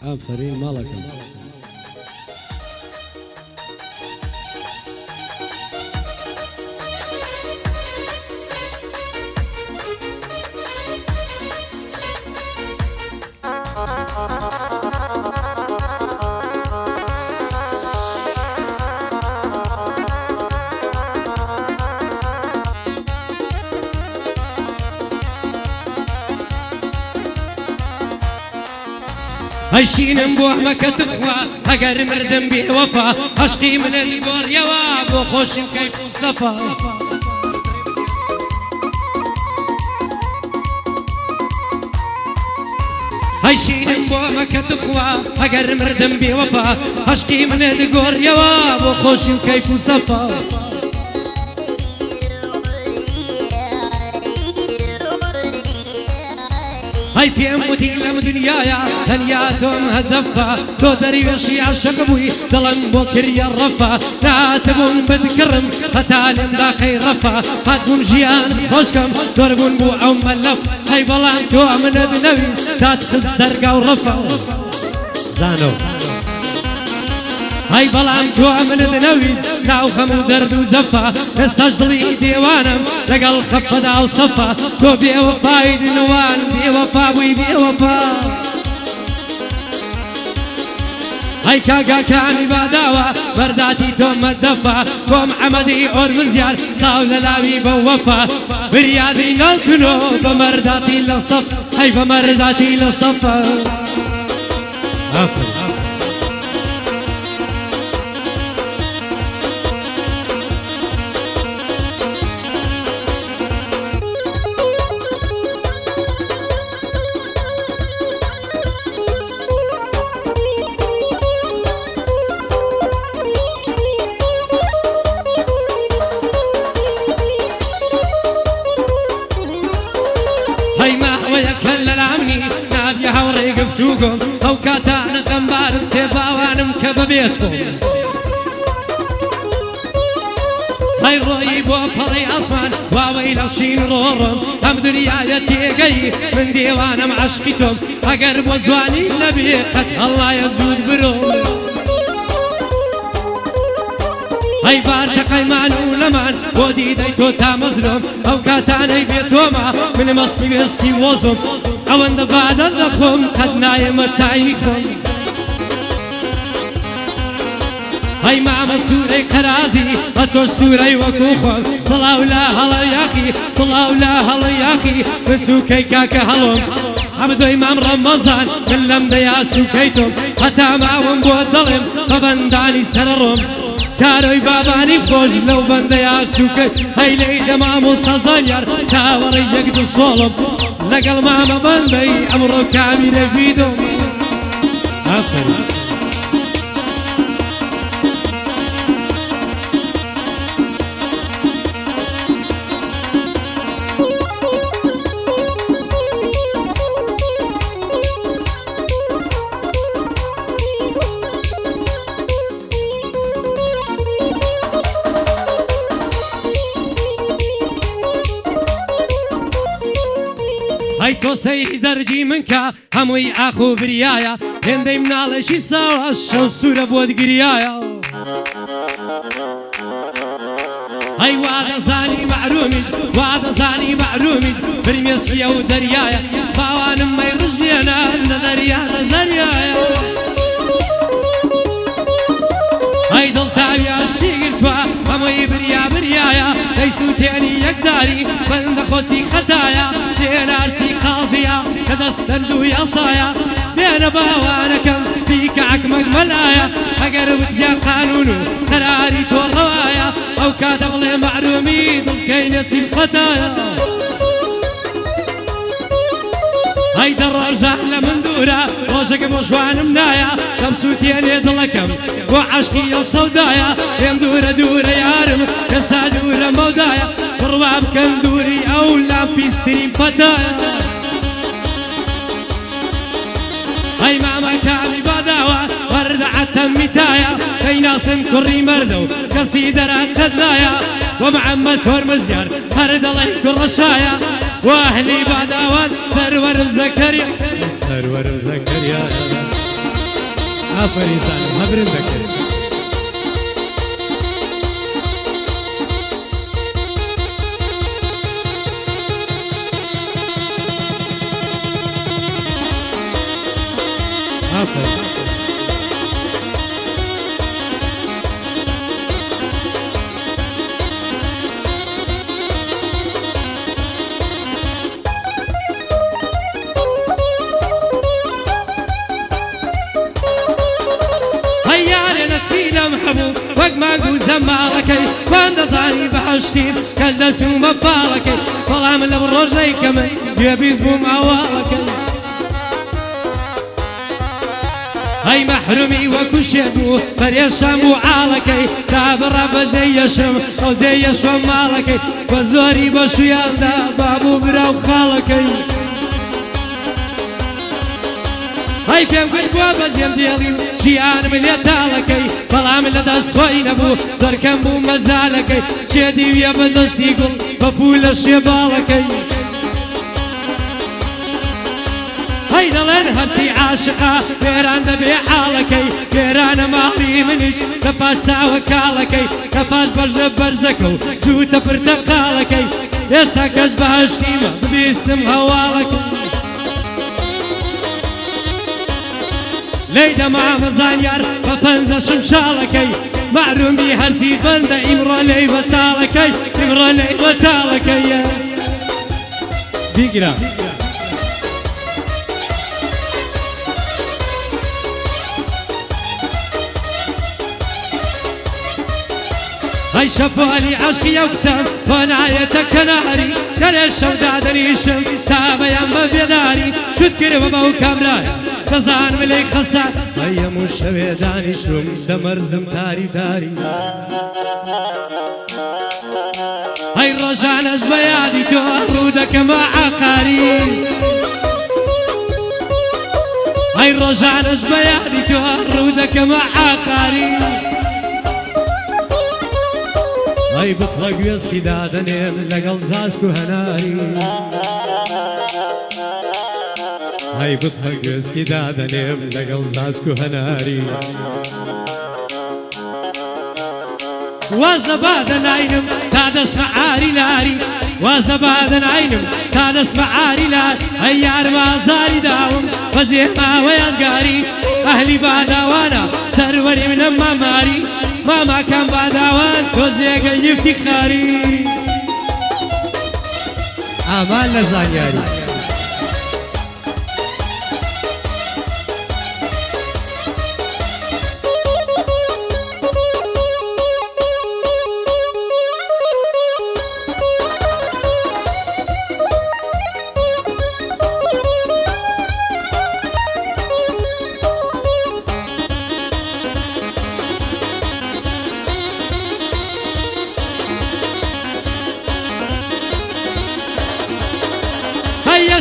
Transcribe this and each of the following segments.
ئافرین ماڵەکەم. هەشینم بۆ ئەمەکە تخوا ئەگەر مردم بێوەفا عەشقی منت گۆڕیەوە بۆ خۆشیم کەیف و سەفا هەشینم بۆ ئەمەکە تخوا ئەگەر مردم بێوەفا عەشقی منت گۆڕیەوە بۆ خۆشیم کەیف و سەفا هاي پێم وتی لەم دنیاە تەنیا تۆم هەدەفە تۆ دەریوێشی عاشق بووی دڵم بۆ کردیە ڕەفە ناتبووم بتکڕم هەتا لێمدا خەیڕەفە هاتبووم ژیان خۆشکەم زۆربوون بوو ئەو مەلەف هەی بەڵام تۆ منت نەوی تات خست دەرگا و ڕەفە زانۆ هاي بەڵام تۆ منت نەویست ناو خەم و دەرد و زەفە ئێستاش دڵی دێوانم لەگەڵ خەفەدا و سەفە تۆ بێوەفای دنوان بێوەفا بووی بێوەفا هاي کاگاکانی باداوە بەرداتی تۆ مەدەفە تۆم ئەمەدی ئۆرمزیار ساو لە لاوی بە وەفا بریادی ناڵکنۆ بە مەرداتی لە سەف هەی بە مەرداتی لە سەفە گفتوگۆم ئەو کاتانە غەمبارم تێباوانم کە بەبێتۆ هەی ڕۆیی بۆ پەڕی ئاسمان واوەی لەو شین ڕۆڕم ئەم دنیایە تێگەی من دێوانم عەشقی تۆم ئەگەر بۆ جوانی نەبێ قەت هەڵایە زود برۆ هەی بارتەقەیمان و لەمان بۆ دیدەی تۆ تا مەزرۆم ئەو کاتانەی بێتۆمە من مەستی وێسکی وۆزم ئەوەندە بادە دەخۆم قەت نایەمە تایمی خۆم هەی مامە سوورەی قەرازی ئەتۆش سوورەی وەکو خۆم سڵاو لە هەڵە یاخی سڵاو لە هەڵە یاخی من سووکەی کاکە هەڵۆم ئەمدۆی مام ڕەمەزان من لەم دەیا سووکەی تۆم هەتا ماوەم بۆ دەڵێم بە بەندانی سەرڕۆم کارۆی بابانی خۆش لەو بەندەیا چووکە هەی لەی دەمام و سەزانیار چاوەڕی یەک دو سۆڵم لەگەڵ مامە بەندەی ئەمڕۆ کامیرە ڤیدۆم ئافەرین هەی تۆ سەیری زەرجی منکە هەمووی ئاخ و بریایە هێندەی مناڵێکی ساوە شەو سوورە بۆت گریایە هەی وا دەزانی مەعرومیش وا دەزانی مەعرومیش فرمێسقیە و دەریایە باوانم مەی ڕژێنە لە دەریا لە زەریایە هەی دڵتاوی عەشقی گرتووە هەمووی بریا بریایە دەی سووتێنی یەکجاری بەندە خۆچی خەتایە دێنارچی قازیە کە دەست دەند و یاسایە بێنە باوانەکەم بیکە عەکمەک مەلایە ئەگەر وتیا قانون و قەراری تۆ ڕەوایە ئەو کاتە بڵێ مەعرومی دڵکەینە چیم خەتایە هەی دە ڕۆژە لە من دوورە ڕۆژێکە بۆ شوانم نایە کەم سووتێنێ دڵەکەم بۆ عەشقی ئەو سەودایە پێم دوورە دوورە یارم کەسا دوورە مەودایە بڕوا بکەن دووری ئەو لاپیسترین پەتایە هەی مامەکانی باداوە وەردە عەتەمیتایە کەی ناسم کوڕی مەردە و کەسی دەراتەت نایە وە محەممەد هۆرمزیار هەر دەڵێی کوڕەشایە واهلی باداوان سەروەرم زەکەریا سەروەرم زەکەریا آفرین زانم هەبرم دەکرد آفرین وەک مانگ و زەماڵەکەی وان دەزانی بەهەشتیم کە دەسوومە فاڵەکەی بەڵام لەم ڕۆژەی کە من گوێبیست بووم ئاواڵەکەی ئەی مەحرومی وەکو شێت بوو پەرێشام و عاڵەکەی تا بڕە بەزەی یەشم ئەو جێی یەشۆم ماڵەکەی بە زۆری بە شویاندا بابوو برا و خاڵەکەی هەی پێم گوت بووە بەزێم دێڵیم ژیانم لێ تاڵەکەی بەڵام لە دەست خۆی نەبوو زۆرکەم بوو مەزالەکەی چێدیویە بە دەستی گوڵ بە پوو لە شێباڵەکەی هەی دەڵێن هەرچی عاشقا وێران دەبێ عاڵەکەی وێرانە ماڵی منیش لە پاش ساوە کاڵەکەی لە پاش بەش لە بەرزەکە و چووتە پرتەقاڵەکەی ئێستا کەس بەهەشتیمە ببیستم هەواڵەکەی لەی دەمامە زانیار بە پەنجە شمشاڵەکەی معرومی هەرچی بەندە ئیمڕۆ لەی بەتاڵەکەی ئیمڕۆ لەی بەتاڵەکەیە بیگرە هەی شەپۆلی عەشقی ئەو کچەم تۆ نایەتە کەناری دەرێ شەودا دەنیشم تا بەیان بە بێداری شوت کردوە بەو کامرایە دەزانم لێی خەسار هەی هەموو شەوێ دانیشتم دەمەرزم تاری تاری هەی ڕۆژانەش بە یادی تۆ ڕوو دەکەمە عاقاری هەی ڕۆژانەش بە یادی تۆ ڕوو دەکەمە عاقاری هەی بخڵە گوێزکی دادەنێم لەگەڵ زاسک و هەناری هەی بخڵە گوێزکی دادەنێم لەگەڵ زاسک و هەناری واز دەبادە ناینم تا دەسمە ئاری لاری واز دەبادە ناینم تا دەسمە ئاری لار هەی یارم ئازاری داوم بە زێماوە یادگاری ئەهلی باداوانە سەروەری منە ماماری ماماکەم باداوان تۆ جێگەی یفتیخاری ئامان لە زانیاری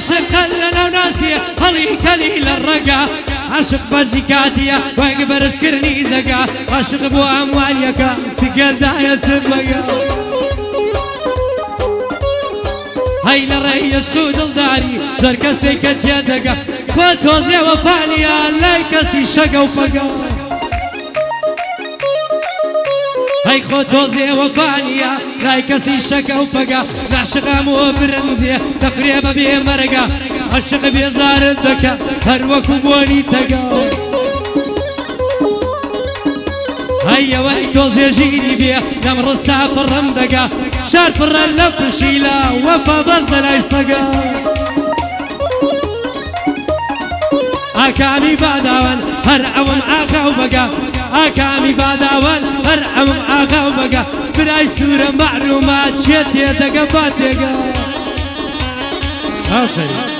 عشق لنا وناسية هلي كلي للرقا عشق برجي كاتية واقبر اسكرني زقا عشق بو امواليكا سقل داية سبقا هاي لريش قود الداري زركس بيكت يدقا كوتوزي وفانيا لايكسي شقا وفقا هاي خوتوزي وفانيا لايكسي شقا وفقا نعشق مو برمزي تقريبا بمرقا عشق بيزار الدكا هروكو بوني تقا هيا وهي توزي جيني بيه نم رستا فرم دقا شار فرن لف شيلا وفا بزد لايسقا اكامي باداوان هرعوم آقا وبقا اكامي باداوان هرعوم آقا وبقا براي سورة معلومات شيتي دقا باتقا آخر